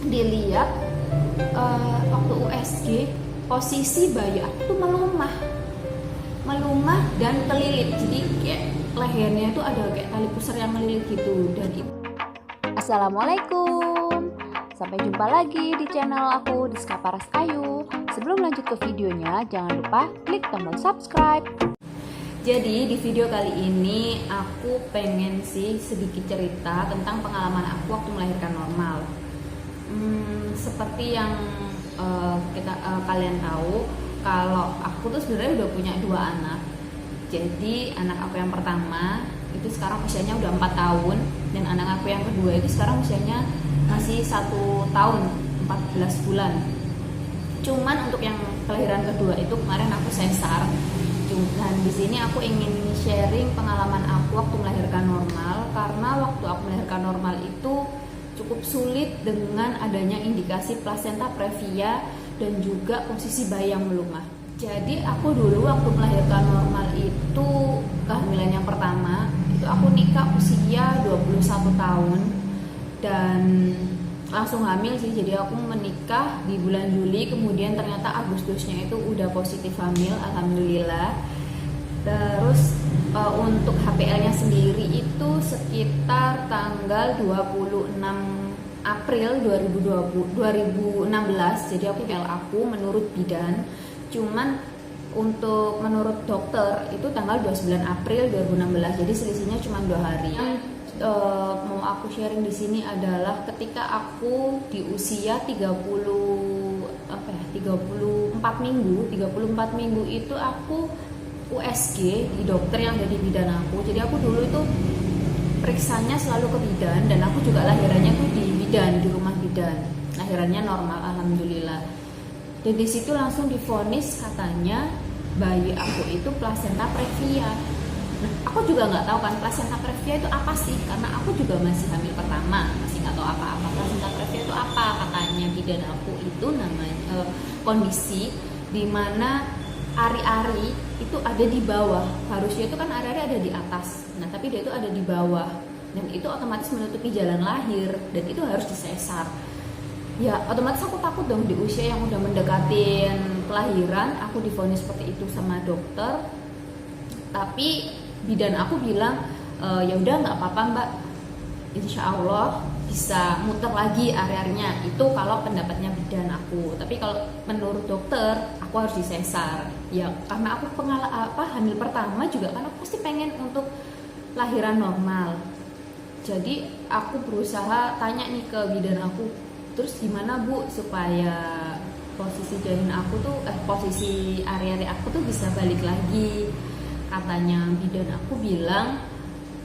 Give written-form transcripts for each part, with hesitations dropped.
dilihat waktu USG posisi bayi aku tuh melumah dan kelilit, jadi kayak lehernya itu ada kayak tali pusar yang melilit gitu. Dan itu Assalamualaikum, sampai jumpa lagi di channel aku Diska Paras Ayu. Sebelum lanjut ke videonya, jangan lupa klik tombol subscribe. Jadi di video kali ini aku pengen sih sedikit cerita tentang pengalaman aku waktu melahirkan normal. Seperti yang kalian tahu, kalau aku tuh sebenarnya udah punya 2 anak. Jadi anak aku yang pertama itu sekarang usianya udah 4 tahun, dan anak aku yang kedua itu sekarang usianya masih 1 tahun 14 bulan. Cuman untuk yang kelahiran kedua itu kemarin aku sesar. Dan di sini aku ingin sharing pengalaman aku waktu melahirkan normal, karena waktu aku melahirkan normal itu cukup sulit dengan adanya indikasi plasenta previa dan juga posisi bayi yang melumah. Jadi aku dulu waktu melahirkan normal itu, kehamilan yang pertama itu aku nikah usia 21 tahun dan langsung hamil sih. Jadi aku menikah di bulan Juli, kemudian ternyata Agustusnya itu udah positif hamil, alhamdulillah. Terus untuk HPL-nya sendiri itu sekitar tanggal 26 April 2016. Jadi aku HPL aku menurut bidan. Cuman untuk menurut dokter itu tanggal 29 April 2016. Jadi selisihnya cuma 2 hari. Mau aku sharing di sini adalah ketika aku di usia 34 minggu itu aku USG di dokter yang ada di bidan aku. Jadi aku dulu itu periksanya selalu ke bidan, dan aku juga lahirannya tuh di bidan, di rumah bidan. Lahirannya normal, alhamdulillah. Dan di situ langsung divonis katanya bayi aku itu plasenta previa. Nah, aku juga nggak tahu kan plasenta previa itu apa sih, karena aku juga masih hamil pertama, masih nggak tahu apa-apa plasenta previa itu apa. Katanya bidan aku itu namanya kondisi di mana ari-ari itu ada di bawah. Harusnya itu kan ari-ari ada di atas, nah tapi dia itu ada di bawah, dan itu otomatis menutupi jalan lahir, dan itu harus disesar. Ya otomatis aku takut dong, di usia yang udah mendekatin kelahiran aku divonis seperti itu sama dokter. Tapi bidan aku bilang ya udah nggak apa-apa mbak, insya Allah bisa muter lagi area-arianya. Itu kalau pendapatnya bidan aku. Tapi kalau menurut dokter aku harus disesar. Ya karena aku hamil pertama juga kan aku pasti pengen untuk lahiran normal. Jadi aku berusaha tanya nih ke bidan aku, terus gimana bu supaya posisi janin aku tuh posisi area-area aku tuh bisa balik lagi. Katanya bidan aku bilang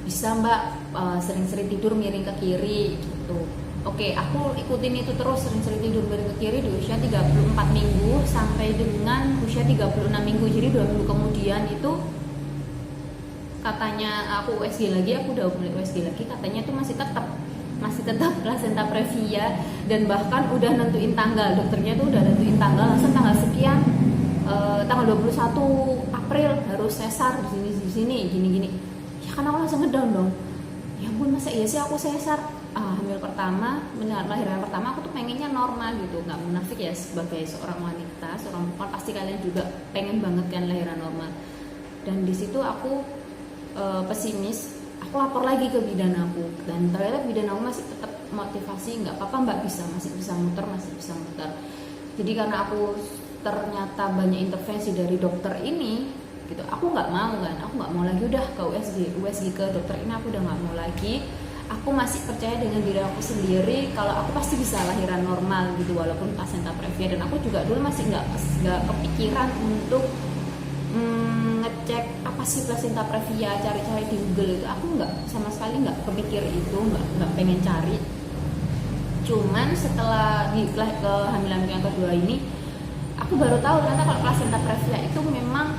bisa mbak, sering-sering tidur miring ke kiri gitu. Oke, aku ikutin itu terus, sering-sering tidur miring ke kiri di usia 34 minggu sampai dengan usia 36 minggu. Jadi 2 minggu kemudian itu katanya aku USG lagi, aku udah mulai USG lagi, katanya itu masih tetap plasenta previa, dan bahkan udah nentuin tanggal, dokternya tuh udah nentuin tanggal, langsung tanggal sekian, tanggal 21 April harus sesar di sini gini. Ya kan aku langsung ngedown dong. Ya ampun, masa iya sih aku sesar? Hamil pertama, lahiran pertama aku tuh pengennya normal gitu, nggak munafik ya, sebagai seorang wanita, seorang perempuan pasti kalian juga pengen banget kan lahiran normal. Dan di situ aku pesimis. Aku lapor lagi ke bidan aku, dan ternyata bidan aku masih tetap motivasi, nggak apa-apa mbak, masih bisa muter. Jadi karena aku ternyata banyak intervensi dari dokter ini gitu, aku nggak mau lagi udah ke USG ke dokter ini, aku udah nggak mau lagi. Aku masih percaya dengan diri aku sendiri kalau aku pasti bisa lahiran normal gitu, walaupun plasenta previa. Dan aku juga dulu masih nggak kepikiran untuk ngecek apa sih plasenta previa, cari-cari di Google itu. Aku sama sekali nggak kepikir itu, nggak pengen cari. Cuman setelah di kehamilan yang kedua ini, aku baru tahu ternyata kalau plasenta previa itu memang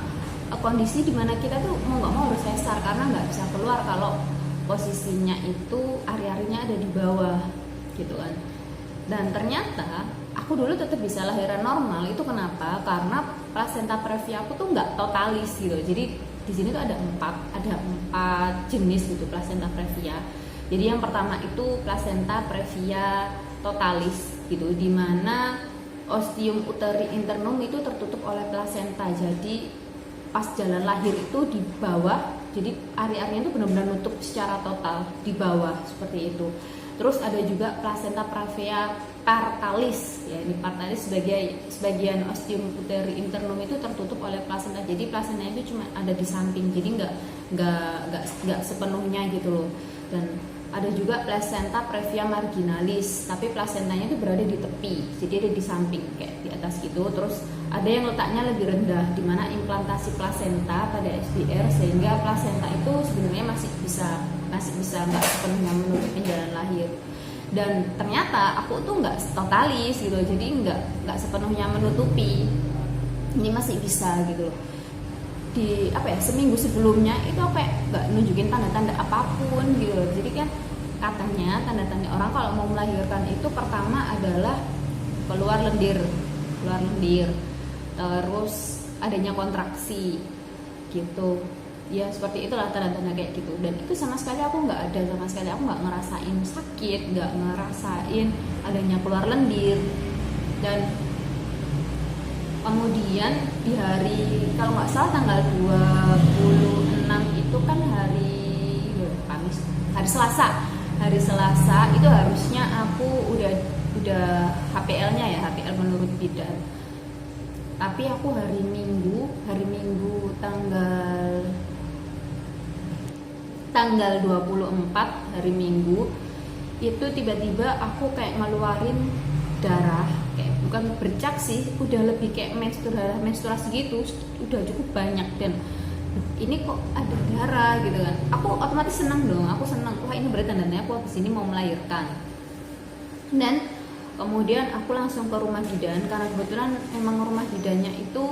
kondisi dimana kita tuh mau nggak mau harus sesar, karena nggak bisa keluar kalau posisinya itu ari-arinya ada di bawah gitu kan. Dan ternyata aku dulu tetap bisa lahiran normal. Itu kenapa? Karena plasenta previa aku tuh nggak totalis gitu. Jadi di sini tuh ada empat jenis gitu plasenta previa. Jadi yang pertama itu placenta previa totalis gitu, dimana ostium uteri internum itu tertutup oleh placenta. Jadi pas jalan lahir itu di bawah, jadi area-area itu benar-benar nutup secara total di bawah seperti itu. Terus ada juga placenta previa partalis, ya ini partalis sebagian ostium uteri internum itu tertutup oleh placenta. Jadi placenta itu cuma ada di samping, jadi nggak sepenuhnya gitu loh. Dan ada juga placenta previa marginalis, tapi placentanya itu berada di tepi, jadi ada di samping kayak di atas gitu. Terus ada yang letaknya lebih rendah, di mana implantasi placenta pada SBR, sehingga placenta itu sebenarnya masih bisa nggak sepenuhnya menutupi jalan lahir. Dan ternyata aku tuh nggak totalis gitu, jadi nggak sepenuhnya menutupi, ini masih bisa gitu loh. Di seminggu sebelumnya itu aku kayak nggak nunjukin tanda-tanda apapun gitu loh. Jadi kan katanya tanda-tanda orang kalau mau melahirkan itu pertama adalah keluar lendir, terus adanya kontraksi gitu ya, seperti itulah tanda-tanda kayak gitu. Dan itu sama sekali aku nggak ngerasain sakit, nggak ngerasain adanya keluar lendir. Dan kemudian di hari, kalau nggak salah tanggal 26 itu kan hari Kamis, hari Selasa itu harusnya aku udah HPL-nya ya, HPL menurut bidan. Tapi aku hari Minggu tanggal 24 hari Minggu itu tiba-tiba aku kayak ngeluarin darah, kayak bukan bercak sih, udah lebih kayak menstruasi gitu, udah cukup banyak. Dan ini kok ada darah gitu kan, aku otomatis senang, wah ini berarti tandanya aku kesini mau melahirkan. Dan kemudian aku langsung ke rumah bidan, karena kebetulan emang rumah bidannya itu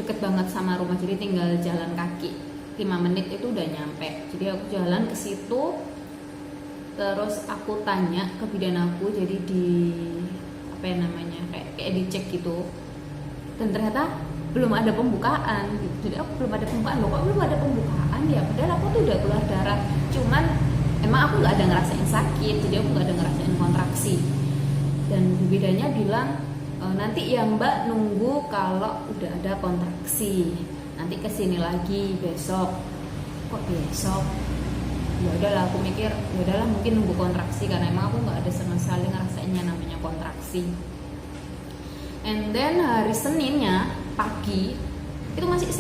deket banget sama rumah, jadi tinggal jalan kaki 5 menit itu udah nyampe. Jadi aku jalan ke situ, terus aku tanya ke bidan aku, jadi kayak dicek gitu. Dan ternyata belum ada pembukaan gitu. Jadi aku belum ada pembukaan, loh kok belum ada pembukaan ya, padahal aku tuh udah keluar darah, cuman emang aku nggak ada ngerasain sakit, jadi aku nggak ada ngerasain kontraksi. Dan bidannya bilang nanti ya mbak nunggu kalau udah ada kontraksi, nanti kesini lagi besok. Kok besok? Ya udahlah, aku mikir ya udahlah mungkin nunggu kontraksi, karena emang aku nggak ada sama sekali ngerasainnya namanya kontraksi. And then hari Seninnya pagi itu masih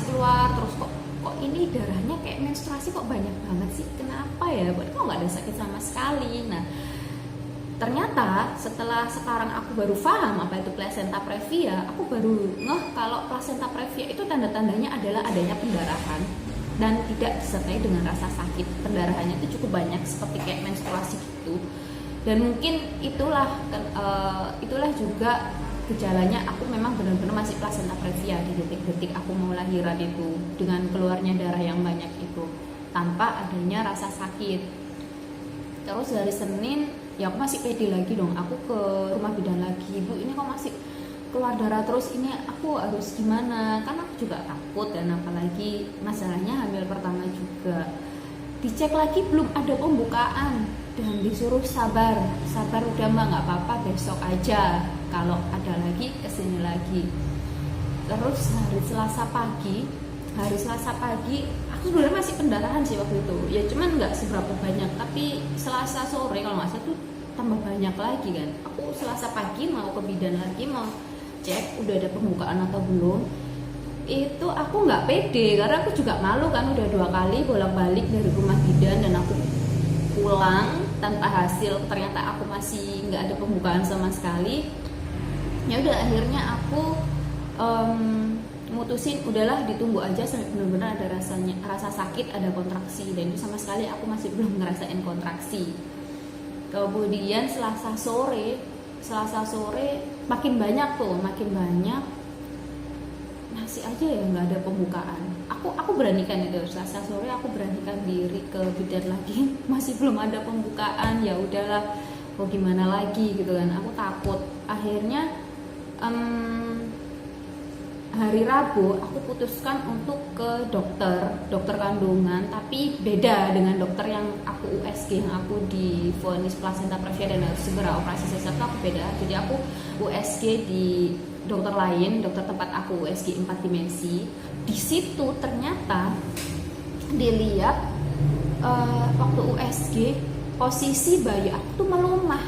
keluar terus, kok ini darahnya kayak menstruasi kok banyak banget sih, kenapa ya? Kok nggak ada sakit sama sekali. Nah ternyata setelah sekarang aku baru paham apa itu placenta previa, aku baru ngeh kalau placenta previa itu tanda-tandanya adalah adanya pendarahan dan tidak disertai dengan rasa sakit. Pendarahannya itu cukup banyak seperti kayak menstruasi gitu. Dan mungkin itulah juga gejalanya, aku memang benar-benar masih placenta previa di detik-detik aku mau lahiran itu, dengan keluarnya darah yang banyak itu tanpa adanya rasa sakit. Terus hari Senin ya aku masih pede lagi dong, aku ke rumah bidan lagi, bu ini kok masih keluar darah terus, ini aku harus gimana? Kan aku juga takut, dan apalagi masalahnya hamil pertama juga. Dicek lagi belum ada pembukaan dan disuruh sabar udah mbak, nggak apa-apa besok aja, kalau ada lagi kesini lagi. Terus hari Selasa pagi aku sebenarnya masih pendarahan sih waktu itu ya, cuman nggak seberapa banyak. Tapi Selasa sore kalau nggak salah tuh tambah banyak lagi kan. Aku Selasa pagi mau ke bidan lagi, mau cek udah ada pembukaan atau belum. Itu aku nggak pede karena aku juga malu kan, udah 2 kali bolak-balik dari rumah bidan dan aku pulang tanpa hasil, ternyata aku masih nggak ada pembukaan sama sekali. Ya udah akhirnya aku mutusin udahlah ditunggu aja sampai benar-benar ada rasa sakit, ada kontraksi. Dan itu sama sekali aku masih belum ngerasain kontraksi. Kemudian Selasa sore makin banyak masih aja ya nggak ada pembukaan. Aku beranikan itu Selasa sore, aku beranikan diri ke bidan lagi, masih belum ada pembukaan. Ya udahlah, mau gimana lagi gitu kan, aku takut. Akhirnya hari Rabu aku putuskan untuk ke dokter kandungan, tapi beda dengan dokter yang aku USG, yang aku divonis plasenta previa dan harus segera operasi sesar. Aku beda, jadi aku USG di dokter lain, dokter tempat aku USG 4 dimensi. Di situ ternyata dilihat waktu USG posisi bayi aku tuh melumah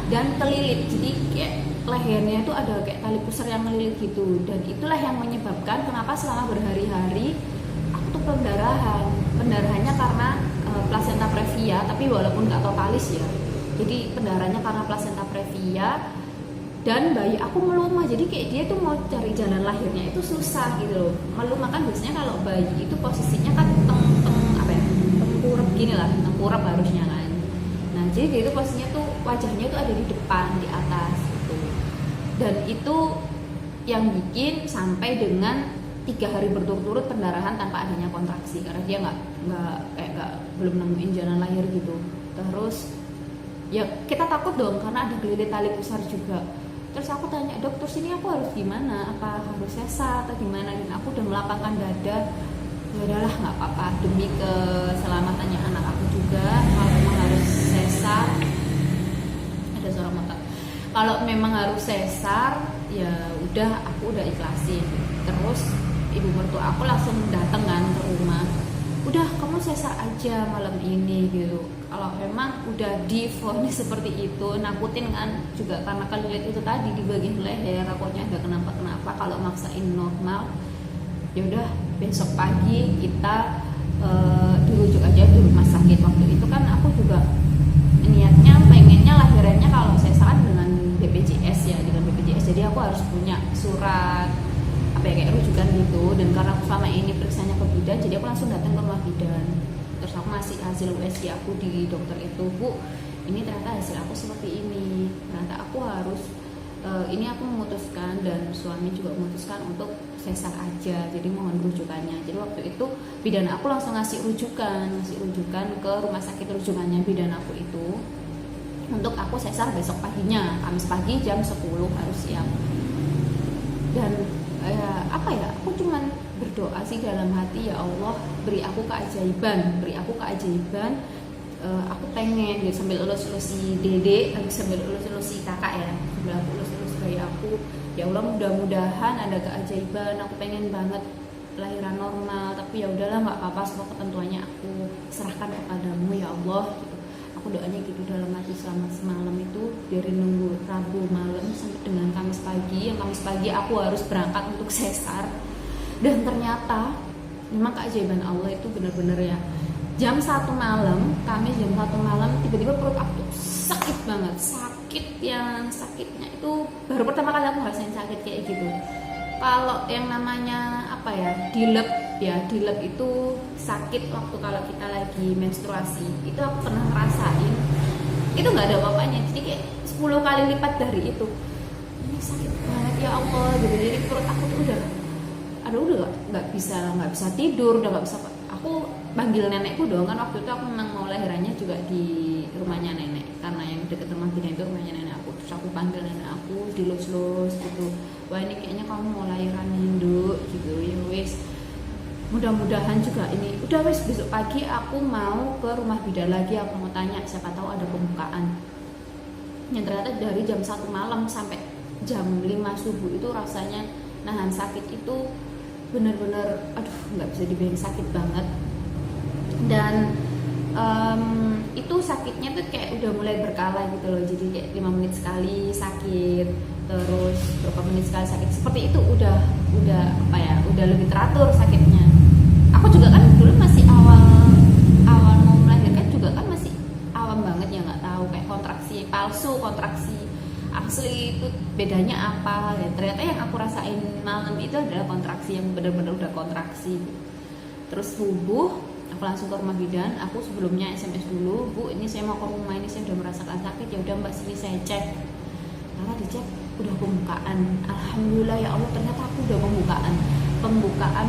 dan kelilit, jadi kayak lehernya itu ada kayak tali pusar yang melilit gitu, dan itulah yang menyebabkan kenapa selama berhari-hari aku tuh pendarahannya karena plasenta previa, tapi walaupun nggak totalis ya, jadi pendarahannya karena plasenta previa dan bayi aku melumah, jadi kayak dia tuh mau cari jalan lahirnya itu susah gitu loh. Melumah kan biasanya kalau bayi itu posisinya kan tengkurap gini lah, tengkurap harusnya kan. Nah jadi itu posisinya tuh wajahnya tuh ada di depan, di atas gitu. Dan itu yang bikin sampai dengan 3 hari berturut-turut pendarahan tanpa adanya kontraksi, karena dia belum nemuin jalan lahir gitu. Terus ya kita takut dong karena ada gelilit tali pusar juga. Terus aku tanya, dokter sini aku harus gimana, apa harus sesar atau gimana, dan aku udah melapangkan dada. Ya udahlah nggak apa-apa, demi keselamatannya anak aku juga, kalau memang harus sesar, ada suara motor, kalau memang harus sesar ya udah, aku udah ikhlasin. Terus ibu mertua aku langsung datang kan ke rumah, udah kamu sesar aja malam ini gitu. Kalau memang udah divonis seperti itu, nakutin kan juga karena kelilit itu tadi di bagian leher, takutnya ada kenapa-kenapa. Kalau maksain normal, ya udah besok pagi kita dirujuk aja di rumah sakit. Waktu itu kan aku juga niatnya pengennya lahirannya kalau sesaran dengan BPJS ya, dengan BPJS. Jadi aku harus punya surat kayak rujukan gitu, dan karena aku selama ini periksanya ke bidan, jadi aku langsung datang ke rumah bidan. Terus aku masih hasil USG aku di dokter itu, Bu, ini ternyata hasil aku seperti ini, ternyata aku harus ini aku memutuskan dan suami juga memutuskan untuk sesar aja, jadi mohon rujukannya. Jadi waktu itu bidan aku langsung ngasih rujukan ke rumah sakit rujukannya bidan aku itu untuk aku sesar besok paginya, Kamis pagi jam 10 harus siap. Dan aku cuman berdoa sih dalam hati, ya Allah beri aku keajaiban, aku pengen gitu, sambil elus-elus si dede, sambil elus-elus si kakak ya, sambil aku elus-elus bayi aku, ya Allah mudah-mudahan ada keajaiban, aku pengen banget lahiran normal, tapi ya udahlah nggak apa-apa, semua ketentuannya aku serahkan kepadamu ya Allah gitu. Aku doanya gitu dalam hati selama semalam itu, dari nunggu Rabu malam sampai dengan Kamis pagi. Yang Kamis pagi aku harus berangkat untuk sesar, dan ternyata memang keajaiban Allah itu benar-benar ya. Jam 1 malam, Kamis jam 1 malam, tiba-tiba perut aku sakit banget, sakitnya itu baru pertama kali aku ngerasain sakit kayak gitu. Kalau yang namanya dilep itu sakit waktu kalau kita lagi menstruasi, itu aku pernah ngerasain, itu nggak ada apa-apanya, jadi kayak 10 kali lipat dari itu. Ini sakit banget ya Allah gitu, jadi perut aku tuh udah nggak bisa tidur, udah nggak bisa. Aku panggil nenekku dong, kan waktu itu aku memang mau lahirannya juga di rumahnya nenek, karena yang deket rumah bidan itu rumahnya nenek aku. Terus aku panggil nenek aku, dilus-lus gitu, wah ini kayaknya kamu mau lahiran induk gitu ya wis, mudah-mudahan juga ini udah wis, besok pagi aku mau ke rumah bidan lagi, aku mau tanya siapa tahu ada pembukaan. Yang ternyata dari jam 1 malam sampai jam 5 subuh itu rasanya nahan sakit itu bener-bener nggak bisa dibayang, sakit banget. Dan itu sakitnya tuh kayak udah mulai berkala gitu loh, jadi kayak 5 menit sekali sakit, terus berapa menit sekali sakit, seperti itu udah lebih teratur sakitnya. Aku juga kan dulu masih awal mau melahirkan juga kan masih awam banget ya, nggak tahu kayak kontraksi palsu, kontraksi asli itu bedanya apa ya. Ternyata yang aku rasain malam itu adalah kontraksi yang benar-benar udah kontraksi. Terus subuh aku langsung ke rumah bidan. Aku sebelumnya SMS dulu, Bu ini saya mau ke rumah, ini saya udah merasakan sakit, ya udah Mbak sini saya cek. Karena dicek udah pembukaan, alhamdulillah ya Allah, ternyata aku udah pembukaan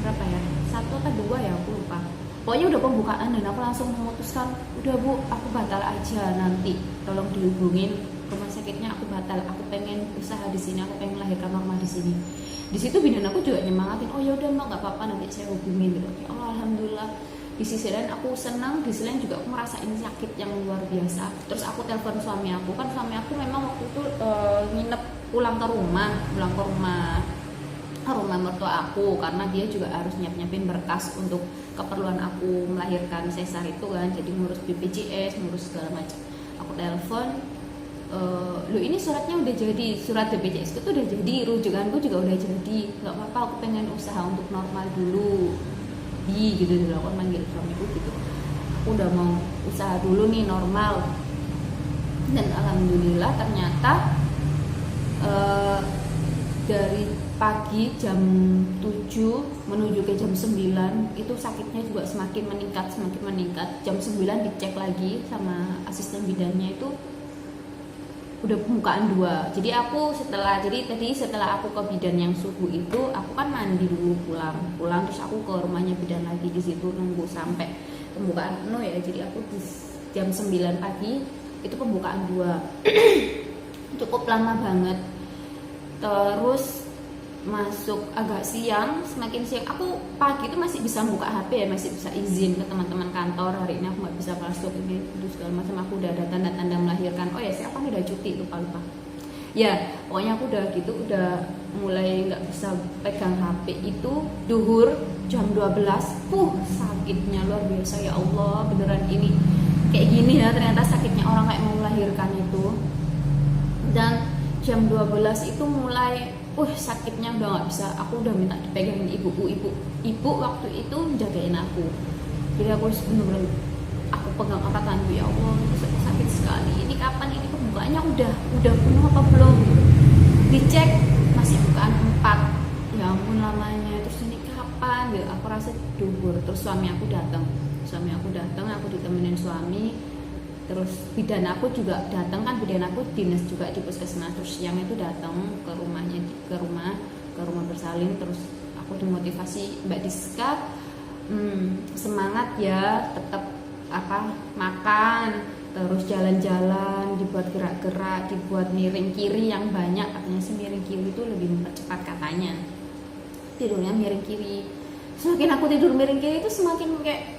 berapa ya, 1 atau 2 ya aku lupa, pokoknya udah pembukaan. Dan aku langsung memutuskan, udah Bu aku batal aja, nanti tolong dihubungin rumah sakitnya aku batal, aku pengen usaha di sini, aku pengen melahirkan normal di sini. Di situ bidan aku juga nyemangatin, oh ya udah mbak nggak apa-apa, nanti saya hubungin gitu. Ya Allah, alhamdulillah. Di sisi lain aku senang, di sisi lain juga aku merasa ini sakit yang luar biasa. Terus aku telepon suami aku, kan suami aku memang waktu itu nginep pulang ke rumah mertua aku, karena dia juga harus nyiapin berkas untuk keperluan aku melahirkan sesar itu kan, jadi ngurus BPJS, ngurus segala macam. Aku telepon, lu ini suratnya udah jadi, surat BPJS itu udah jadi, rujukanku juga udah jadi, nggak apa-apa, aku pengen usaha untuk normal dulu, gitu aku manggil suamiku gitu, aku udah mau usaha dulu nih normal. Dan alhamdulillah ternyata dari pagi jam 7 menuju ke jam 9 itu sakitnya juga semakin meningkat. Jam 9 dicek lagi sama asisten bidannya, itu udah pembukaan 2. Jadi setelah aku ke bidan yang subuh itu, aku kan mandi dulu pulang terus aku ke rumahnya bidan lagi, di situ nunggu sampai pembukaan penuh ya. Jadi aku di jam 9 pagi itu pembukaan 2 cukup lama banget. Terus masuk agak siang, semakin siang aku pagi itu masih bisa buka HP ya, masih bisa izin ke teman-teman kantor, hari ini aku nggak bisa masuk ini itu segala macam, aku udah ada tanda-tanda melahirkan. Oh ya, siapa udah cuti, lupa ya, pokoknya aku udah gitu, udah mulai nggak bisa pegang HP itu duhur jam 12. Sakitnya luar biasa, ya Allah, beneran ini kayak gini ya ternyata sakitnya orang kayak mau melahirkan itu. Dan jam 12 itu mulai sakitnya udah nggak bisa, aku udah minta dipegangin ibu waktu itu jagain aku, jadi aku bener-bener aku pegang angkat tangan, ya Allah sakit sekali, ini kapan ini pembukaannya, udah penuh apa belum, dicek masih bukaan 4, ya ampun lamanya, terus ini kapan gitu, aku rasa duhur. Terus suami aku datang, aku ditemenin suami. Terus bidan aku juga datang kan, bidan aku dinas juga di puskesmas. Terus siang itu datang ke rumah bersalin. Terus aku dimotivasi, Mbak Diska, semangat ya, tetap makan, terus jalan-jalan, dibuat gerak-gerak, dibuat miring kiri yang banyak, katanya sih miring kiri itu lebih mempercepat katanya, tidurnya miring kiri. Semakin aku tidur miring kiri itu semakin kayak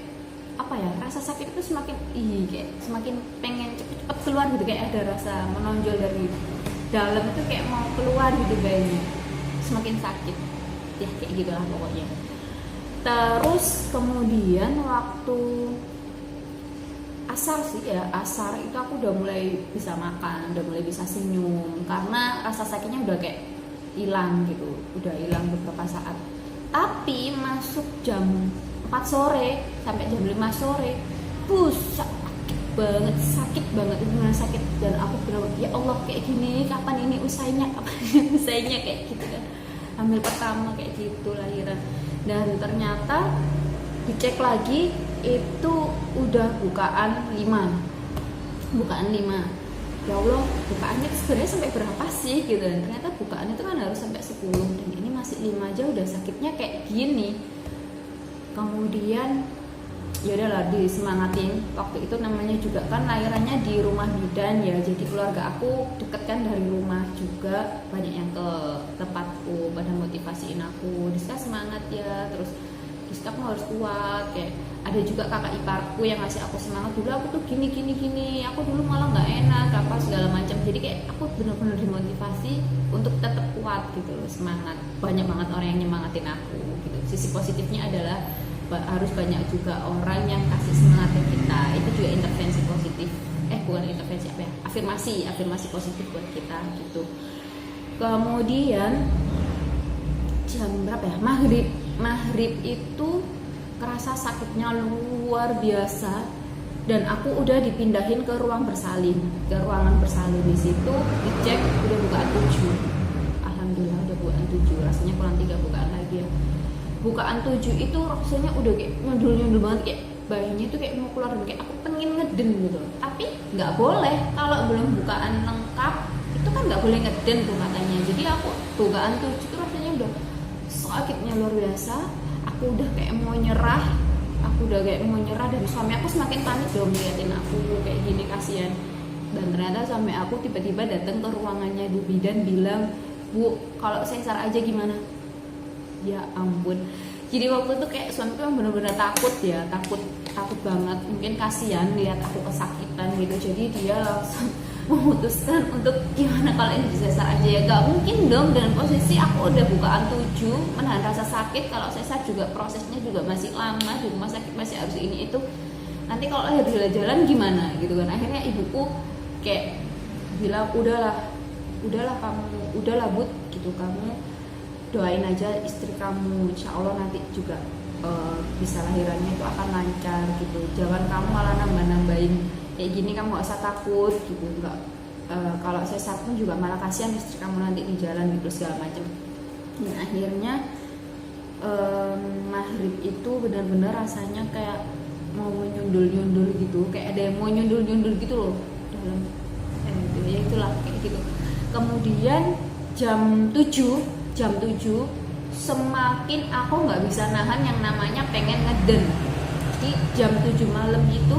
rasa sakit itu semakin pengen cepet keluar gitu, kayak ada rasa menonjol dari dalam itu kayak mau keluar gitu kayaknya, semakin sakit ya, kayak gitulah pokoknya. Terus kemudian waktu asar itu aku udah mulai bisa makan, udah mulai bisa senyum, karena rasa sakitnya udah kayak hilang gitu, udah hilang beberapa saat. Tapi masuk jam 4 sore sampai jam 5 sore, sakit banget, itu benar sakit. Dan aku benar, ya Allah, kayak gini kapan ini usainya kayak gitu kan, hamil pertama kayak gitu, lahiran. Dan ternyata dicek lagi itu udah bukaan 5. Ya Allah, bukaannya sebenarnya sampai berapa sih gitu, dan ternyata bukaan itu kan harus sampai 10, dan ini masih 5 aja udah sakitnya kayak gini. Kemudian ya udahlah, disemangatin. Waktu itu namanya juga kan lahirannya di rumah bidan ya, jadi keluarga aku deket kan dari rumah juga, banyak yang ke tempatku pada motivasiin aku, Diska semangat ya, terus Diska kamu harus kuat. Kayak ada juga kakak iparku yang ngasih aku semangat, dulu aku tuh gini, aku dulu malah nggak enak apa segala macam. Jadi kayak aku benar-benar dimotivasi untuk tetap kuat gitu loh, semangat. Banyak banget orang yang nyemangatin aku gitu. Sisi positifnya adalah harus banyak juga orang yang kasih semangat ke kita, itu juga intervensi positif, afirmasi positif buat kita gitu. Kemudian jam berapa ya, maghrib itu kerasa sakitnya luar biasa, dan aku udah dipindahin ke ruangan bersalin. Di situ dicek udah bukaan 7, alhamdulillah udah bukaan 7, rasanya kurang 3 bukaan lagi ya. Bukaan 7 itu rasanya udah kayak nyundul banget, kayak bayinya itu kayak mau keluar, kayak aku pengen ngeden gitu. Tapi nggak boleh, kalau belum bukaan lengkap itu kan nggak boleh ngeden tuh katanya. Jadi aku bukaan 7 itu rasanya udah sakitnya luar biasa. Aku udah kayak mau nyerah, dan suami aku semakin panik dong ngeliatin aku kayak gini, kasihan. Dan ternyata sampai aku tiba-tiba datang ke ruangannya ibu bidan bilang, "Bu, kalau sesar aja gimana?" Ya ampun. Jadi waktu itu kayak suamiku yang benar-benar takut ya, takut banget. Mungkin kasihan lihat aku kesakitan gitu. Jadi dia langsung memutuskan untuk gimana kalau ini disesar aja ya. Gak mungkin dong dengan posisi aku udah bukaan 7, menahan rasa sakit. Kalau sesar juga prosesnya juga masih lama, di rumah sakit masih harus ini itu. Nanti kalau lahir di jalan gimana gitu kan. Akhirnya ibuku kayak bilang, udahlah kamu, udahlah Bud gitu, kamu doain aja istri kamu, insya Allah nanti juga bisa lahirannya itu akan lancar gitu. Jangan kamu malah nambah-nambahin kayak gini, kamu gak usah takut gitu. Enggak, kalau sesar pun juga malah kasihan istri kamu nanti di jalan gitu segala macam. Dan akhirnya maghrib itu benar-benar rasanya kayak mau nyundul gitu, kayak ada yang mau nyundul gitu loh dalam ya itulah kayak gitu. Kemudian jam 7 semakin aku nggak bisa nahan yang namanya pengen ngeden. Jadi jam 7 malam itu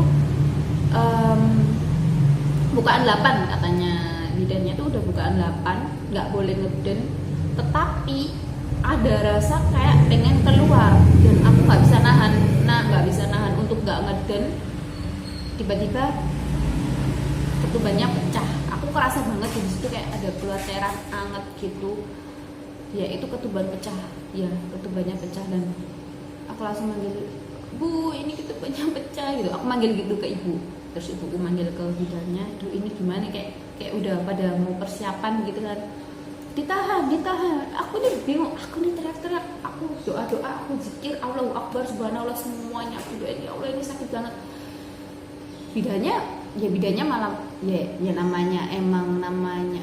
bukaan 8 katanya bidannya tuh udah bukaan 8, nggak boleh ngeden, tetapi ada rasa kayak pengen keluar dan aku nggak bisa nahan untuk nggak ngeden. Tiba-tiba ketubannya pecah. Aku kerasa banget di situ kayak ada keluar cairan anget gitu. Ya itu ketuban pecah, ya ketubannya pecah dan aku langsung manggil, "Bu, ini ketubannya pecah," gitu. Aku manggil gitu ke ibu, terus ibuku manggil ke bidannya, "Duh, ini gimana?" Kayak udah pada mau persiapan gitu kan. Ditahan. Aku nih bingung, aku nih teriak-teriak, aku doa, aku zikir, Allahu Akbar, subhanallah, semuanya aku doain, ya Allah ini sakit banget. Bidannya malah ya namanya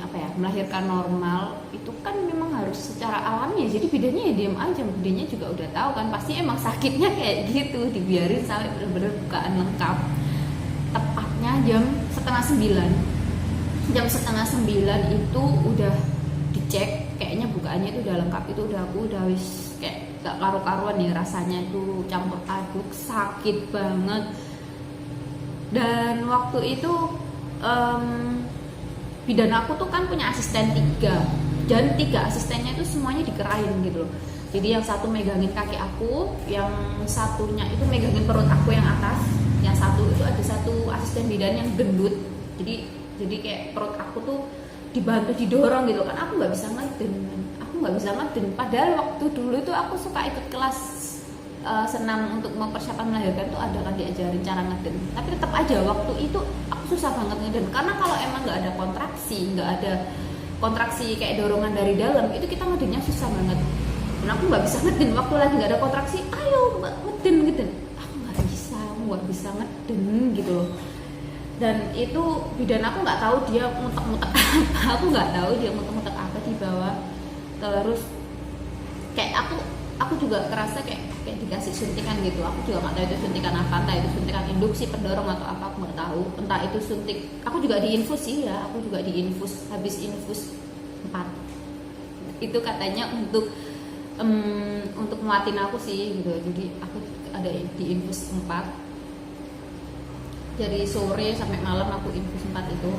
apa ya, melahirkan normal itu kan memang harus secara alami ya. Jadi bidannya ya diam aja, bidannya juga udah tahu kan pasti emang sakitnya kayak gitu, dibiarin sampai bener-bener bukaan lengkap. Tepatnya jam setengah 9 itu udah dicek, kayaknya bukaannya itu udah lengkap, itu udah wis kayak gak karu-karuan nih rasanya, itu campur aduk, sakit banget. Dan waktu itu bidan aku tuh kan punya asisten 3, dan 3 asistennya itu semuanya dikerahin gitu loh. Jadi yang satu megangin kaki aku, yang satunya itu megangin perut aku yang atas, yang satu itu ada satu asisten bidan yang gendut. Jadi kayak perut aku tuh dibantu didorong gitu kan. Aku nggak bisa ngeden. Padahal waktu dulu itu aku suka ikut kelas senam untuk mempersiapkan melahirkan tuh ada kan diajarin cara ngeden. Tapi tetap aja waktu itu aku susah banget ngeden, karena kalau emang nggak ada kontraksi kayak dorongan dari dalam, itu kita ngedennya susah banget. Dan aku nggak bisa ngeden waktu lagi nggak ada kontraksi. Ayo mbak ngeden. Aku nggak bisa ngeden gitu loh. Dan itu bidan aku nggak tahu dia mutek-mutek apa di bawah. Terus kayak aku juga kerasa kayak dikasih suntikan gitu. Aku juga nggak tahu itu suntikan apa, entah itu suntikan induksi pendorong atau apa, aku nggak tahu. Entah itu suntik, aku juga diinfus sih ya, habis infus 4. Itu katanya untuk nguatin aku sih gitu. Jadi aku ada diinfus 4. Dari sore sampai malam aku infus 4 itu.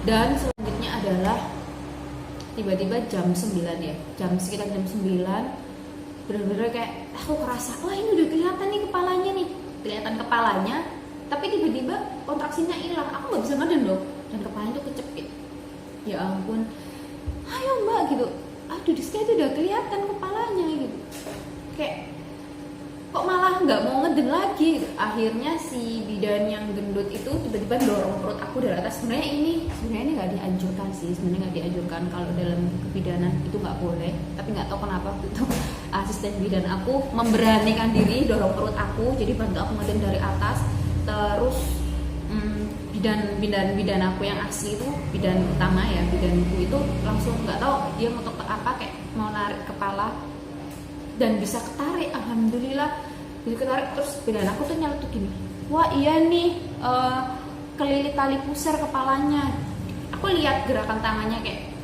Dan selanjutnya adalah tiba-tiba sekitar jam 9 bener-bener kayak aku kerasa, wah ini udah kelihatan nih kepalanya, tapi tiba-tiba kontraksinya hilang. Aku nggak bisa ngeden dong, dan kepalanya tuh kecepit. Ya ampun, ayo mbak gitu, aduh di situ udah kelihatan kepalanya gitu, kayak kok malah nggak mau ngeden lagi gitu. Akhirnya si bidan yang gendut itu tiba-tiba dorong perut aku dari atas. Sebenarnya ini nggak dianjurkan sih, kalau dalam kebidanan itu nggak boleh, tapi nggak tahu kenapa waktu itu asisten bidan aku memberanikan diri dorong perut aku, jadi bantu aku ngeden dari atas. Terus bidan aku yang asli itu, bidan utama ya, bidanku itu langsung nggak tahu dia mau apa, kayak mau narik kepala dan bisa ketarik, alhamdulillah bisa ketarik. Terus bidan aku tuh nyeletuk gini, wah iya nih kelilit tali pusar kepalanya. Aku lihat gerakan tangannya kayak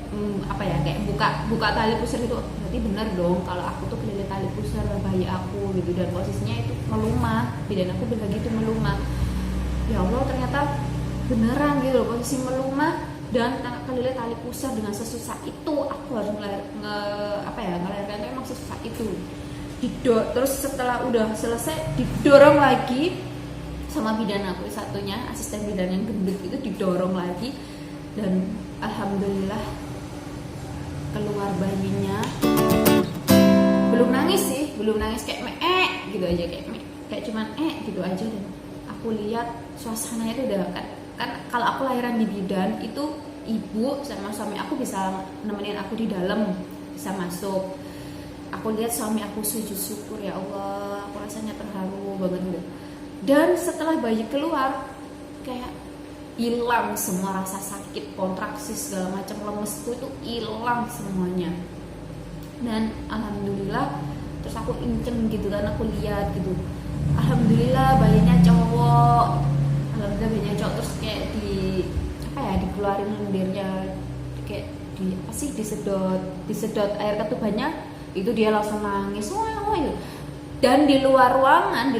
kayak buka tali pusar itu, berarti benar dong kalau aku tuh kelilit tali pusar bayi aku gitu. Dan posisinya itu melumah, bidan aku bilang gitu, melumah. Ya Allah, ternyata beneran gitu loh, posisi melumah dan kelilih tali pusar dengan sesusah itu. Aku harus ngelahirkan itu emang sesusah itu. Terus setelah udah selesai didorong lagi sama bidan aku satunya, asisten bidan yang gendut itu, didorong lagi dan alhamdulillah keluar bayinya. Belum nangis kayak gitu aja, kayak cuman gitu aja. Dan aku lihat suasananya itu udah kan kalau aku lahiran di bidan itu ibu sama suami aku bisa nemenin aku di dalam, bisa masuk. Aku lihat suami aku sujud syukur, ya Allah, aku rasanya terharu banget gitu. Dan setelah bayi keluar kayak hilang semua rasa sakit, kontraksi segala macam, lemesku itu hilang semuanya. Dan alhamdulillah terus aku inceng gitu kan, aku lihat gitu, alhamdulillah bayinya cowok, terus kayak dikeluarin lendirnya, kayak disedot air ketubannya, itu dia langsung nangis wah gitu. Dan di luar ruangan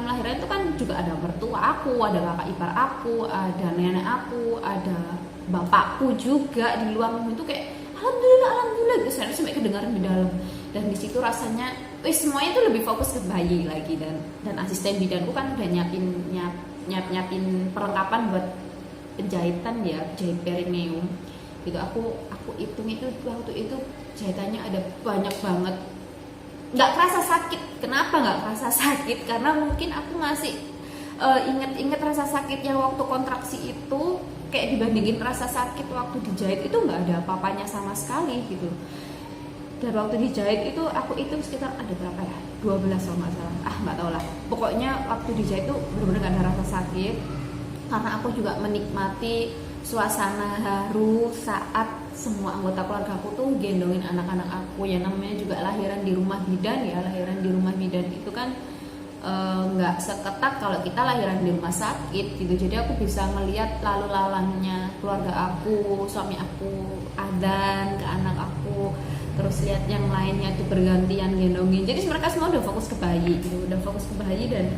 melahirkan itu kan juga ada mertua aku, ada kakak ipar aku, ada nenek aku, ada bapakku juga di luar itu, kayak alhamdulillah gitu, saya sampai kedengaran di dalam. Dan di situ rasanya semuanya itu lebih fokus ke bayi lagi. Dan asisten bidanku kan udah nyiapin perlengkapan buat penjahitan ya, jahit perineum gitu. Aku hitung itu waktu itu jahitannya ada banyak banget. Nggak kerasa sakit. Kenapa nggak kerasa sakit? Karena mungkin aku masih inget rasa sakit yang waktu kontraksi itu, kayak dibandingin rasa sakit waktu dijahit itu nggak ada apa-apanya sama sekali gitu. Dan waktu dijahit itu aku hitung sekitar ada berapa ya, 12 kalau nggak salah, nggak tahu lah. Pokoknya waktu dijahit itu benar-benar nggak ada rasa sakit, karena aku juga menikmati suasana haru saat semua anggota keluarga aku tuh gendongin anak-anak aku. Ya namanya juga lahiran di rumah bidan ya, lahiran di rumah bidan itu kan nggak seketat kalau kita lahiran di rumah sakit gitu. Jadi aku bisa melihat lalu lalangnya keluarga aku, suami aku adzan ke anak aku, terus lihat yang lainnya itu bergantian gendongin. Jadi mereka semua udah fokus ke bayi gitu, dan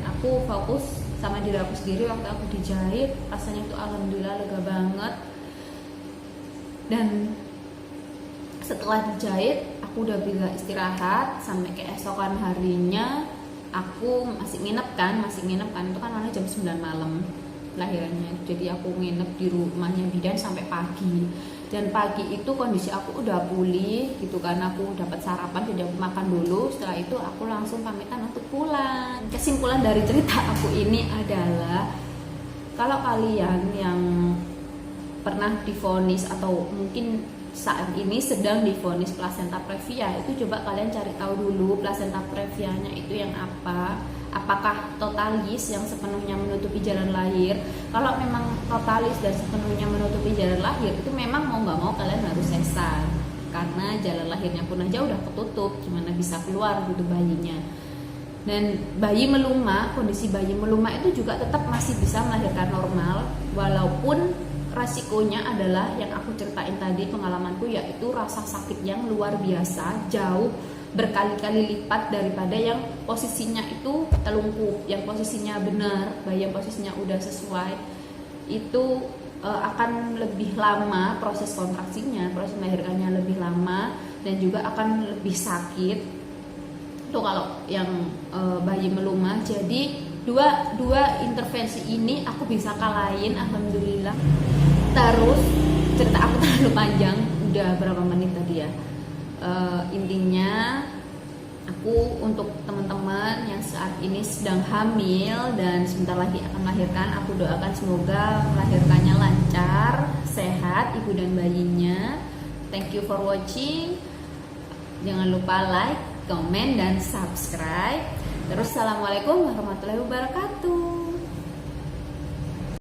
aku fokus sama diri aku sendiri. Waktu aku dijahit rasanya itu alhamdulillah lega banget. Dan setelah dijahit aku udah bisa istirahat sampai keesokan harinya. Aku masih nginep kan, itu kan mana jam 9 malam lahirannya. Jadi aku nginep di rumahnya bidan sampai pagi. Dan pagi itu kondisi aku udah pulih gitu kan, aku dapat sarapan, jadi aku makan dulu. Setelah itu aku langsung pamitan untuk pulang. Kesimpulan dari cerita aku ini adalah, kalau kalian yang pernah divonis atau mungkin saat ini sedang divonis placenta previa, itu coba kalian cari tahu dulu placenta previanya itu yang apa. Apakah totalis yang sepenuhnya menutupi jalan lahir? Kalau memang totalis dan sepenuhnya menutupi jalan lahir, itu memang mau nggak mau kalian harus sesar, karena jalan lahirnya pun aja udah ketutup, gimana bisa keluar gitu bayinya. Dan bayi meluma, kondisi bayi meluma itu juga tetap masih bisa melahirkan normal, walaupun resikonya adalah yang aku ceritain tadi, pengalamanku, yaitu rasa sakit yang luar biasa, jauh berkali-kali lipat daripada yang posisinya itu telungkup, yang posisinya benar, bayi yang posisinya udah sesuai itu akan lebih lama proses kontraksinya, proses melahirkannya lebih lama, dan juga akan lebih sakit itu kalau yang bayi meluma. Jadi dua intervensi ini aku bisa kalahin alhamdulillah. Terus cerita aku terlalu panjang, udah berapa menit tadi ya. Intinya aku untuk teman-teman yang saat ini sedang hamil dan sebentar lagi akan melahirkan, aku doakan semoga melahirkannya lancar, sehat ibu dan bayinya. Thank you for watching. Jangan lupa like, comment, dan subscribe. Terus assalamualaikum warahmatullahi wabarakatuh.